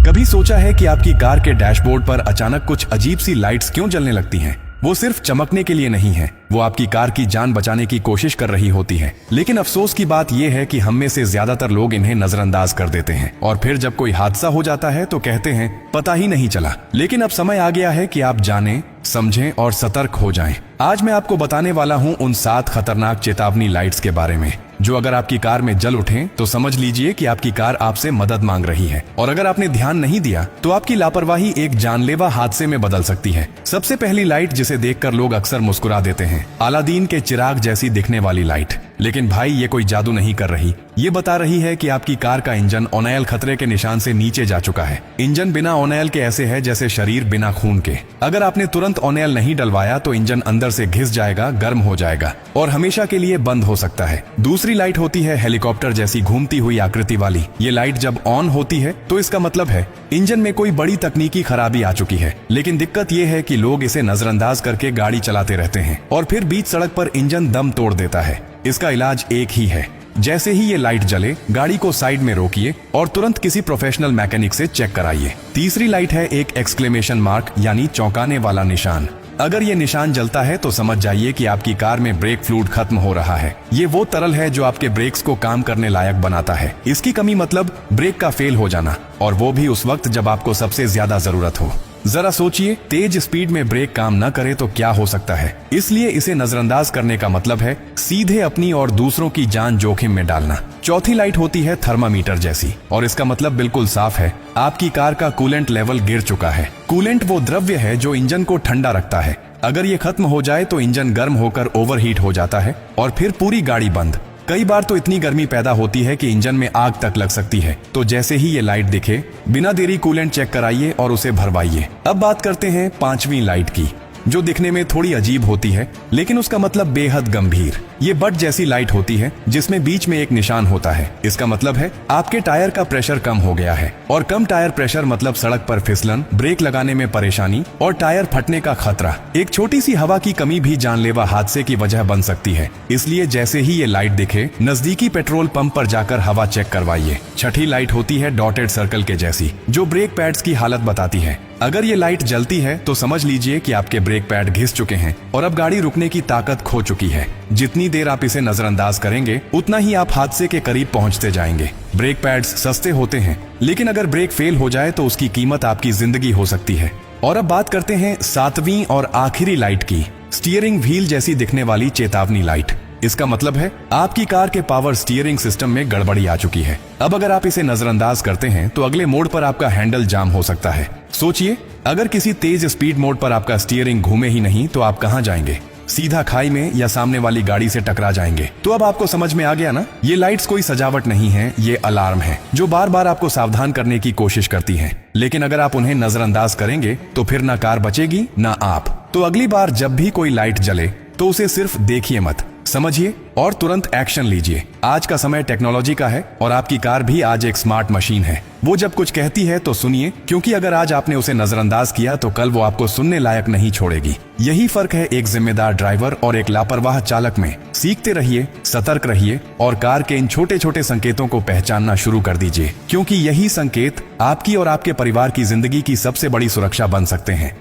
कभी सोचा है कि आपकी कार के डैशबोर्ड पर अचानक कुछ अजीब सी लाइट्स क्यों जलने लगती हैं? वो सिर्फ चमकने के लिए नहीं है, वो आपकी कार की जान बचाने की कोशिश कर रही होती है। लेकिन अफसोस की बात यह है कि हम में से ज्यादातर लोग इन्हें नजरअंदाज कर देते हैं और फिर जब कोई हादसा हो जाता है तो कहते हैं पता ही नहीं चला। लेकिन अब समय आ गया है कि आप जानें, समझें और सतर्क हो जाएं। आज मैं आपको बताने वाला हूं उन 7 खतरनाक चेतावनी लाइट्स के बारे में जो अगर आपकी कार में जल उठें तो समझ लीजिए कि आपकी कार आपसे मदद मांग रही है, और अगर आपने ध्यान नहीं दिया तो आपकी लापरवाही एक जानलेवा हादसे में बदल सकती है। सबसे पहली लाइट जिसे देखकर लोग अक्सर मुस्कुरा देते हैं, अलादीन के चिराग जैसी दिखने वाली लाइट। लेकिन भाई ये कोई जादू नहीं कर रही, ये बता रही है कि आपकी कार का इंजन ऑन खतरे के निशान से नीचे जा चुका है। इंजन बिना ऑन के ऐसे है जैसे शरीर बिना खून के। अगर आपने तुरंत ऑन नहीं डलवाया तो इंजन अंदर से घिस जाएगा, गर्म हो जाएगा और हमेशा के लिए बंद हो सकता है। दूसरी लाइट होती है हेलीकॉप्टर जैसी घूमती हुई आकृति वाली। ये लाइट जब ऑन होती है तो इसका मतलब है इंजन में कोई बड़ी तकनीकी खराबी आ चुकी है। लेकिन दिक्कत ये है कि लोग इसे नजरअंदाज करके गाड़ी चलाते रहते हैं और फिर बीच सड़क पर इंजन दम तोड़ देता है। इसका इलाज एक ही है, जैसे ही ये लाइट जले गाड़ी को साइड में रोकिए और तुरंत किसी प्रोफेशनल मैकेनिक से चेक कराइए। तीसरी लाइट है एक एक्सक्लेमेशन मार्क यानी चौंकाने वाला निशान। अगर ये निशान जलता है तो समझ जाइए कि आपकी कार में ब्रेक फ्लूइड खत्म हो रहा है। ये वो तरल है जो आपके ब्रेक्स को काम करने लायक बनाता है। इसकी कमी मतलब ब्रेक का फेल हो जाना, और वो भी उस वक्त जब आपको सबसे ज्यादा जरूरत हो। जरा सोचिए, तेज स्पीड में ब्रेक काम न करे तो क्या हो सकता है। इसलिए इसे नजरअंदाज करने का मतलब है सीधे अपनी और दूसरों की जान जोखिम में डालना। चौथी लाइट होती है थर्मामीटर जैसी, और इसका मतलब बिल्कुल साफ है, आपकी कार का कूलेंट लेवल गिर चुका है। कूलेंट वो द्रव्य है जो इंजन को ठंडा रखता है। अगर ये खत्म हो जाए तो इंजन गर्म होकर ओवरहीट हो जाता है और फिर पूरी गाड़ी बंद। कई बार तो इतनी गर्मी पैदा होती है कि इंजन में आग तक लग सकती है। तो जैसे ही ये लाइट दिखे, बिना देरी कूलेंट चेक कराइए और उसे भरवाइए। अब बात करते हैं 5वीं लाइट की, जो दिखने में थोड़ी अजीब होती है लेकिन उसका मतलब बेहद गंभीर। ये बट जैसी लाइट होती है जिसमें बीच में एक निशान होता है। इसका मतलब है आपके टायर का प्रेशर कम हो गया है, और कम टायर प्रेशर मतलब सड़क पर फिसलन, ब्रेक लगाने में परेशानी और टायर फटने का खतरा। एक छोटी सी हवा की कमी भी जानलेवा हादसे की वजह बन सकती है। इसलिए जैसे ही ये लाइट दिखे, नजदीकी पेट्रोल पंप पर जाकर हवा चेक करवाइए। छठी लाइट होती है डॉटेड सर्कल के जैसी, जो ब्रेक पैड्स की हालत बताती है। अगर ये लाइट जलती है तो समझ लीजिए कि आपके ब्रेक पैड घिस चुके हैं और अब गाड़ी रुकने की ताकत खो चुकी है। जितनी देर आप इसे नजरअंदाज करेंगे उतना ही आप हादसे के करीब पहुंचते जाएंगे। ब्रेक पैड्स सस्ते होते हैं, लेकिन अगर ब्रेक फेल हो जाए तो उसकी कीमत आपकी जिंदगी हो सकती है। और अब बात करते हैं 7वीं और आखिरी लाइट की, स्टीयरिंग व्हील जैसी दिखने वाली चेतावनी लाइट। इसका मतलब है आपकी कार के पावर स्टीयरिंग सिस्टम में गड़बड़ी आ चुकी है। अब अगर आप इसे नजरअंदाज करते हैं तो अगले मोड़ पर आपका हैंडल जाम हो सकता है। सोचिए, अगर किसी तेज स्पीड मोड पर आपका स्टीयरिंग घूमे ही नहीं तो आप कहां जाएंगे? सीधा खाई में या सामने वाली गाड़ी से टकरा जाएंगे। तो अब आपको समझ में आ गया ना, ये लाइट्स कोई सजावट नहीं है, ये अलार्म है जो बार बार आपको सावधान करने की कोशिश करती हैं। लेकिन अगर आप उन्हें नजरअंदाज करेंगे तो फिर ना कार बचेगी ना आप। तो अगली बार जब भी कोई लाइट जले तो उसे सिर्फ देखिए मत, समझिए और तुरंत एक्शन लीजिए। आज का समय टेक्नोलॉजी का है और आपकी कार भी आज एक स्मार्ट मशीन है। वो जब कुछ कहती है तो सुनिए, क्योंकि अगर आज आपने उसे नजरअंदाज किया तो कल वो आपको सुनने लायक नहीं छोड़ेगी। यही फर्क है एक जिम्मेदार ड्राइवर और एक लापरवाह चालक में। सीखते रहिए, सतर्क रहिए और कार के इन छोटे छोटे संकेतों को पहचानना शुरू कर दीजिए, क्योंकि यही संकेत आपकी और आपके परिवार की जिंदगी की सबसे बड़ी सुरक्षा बन सकते हैं।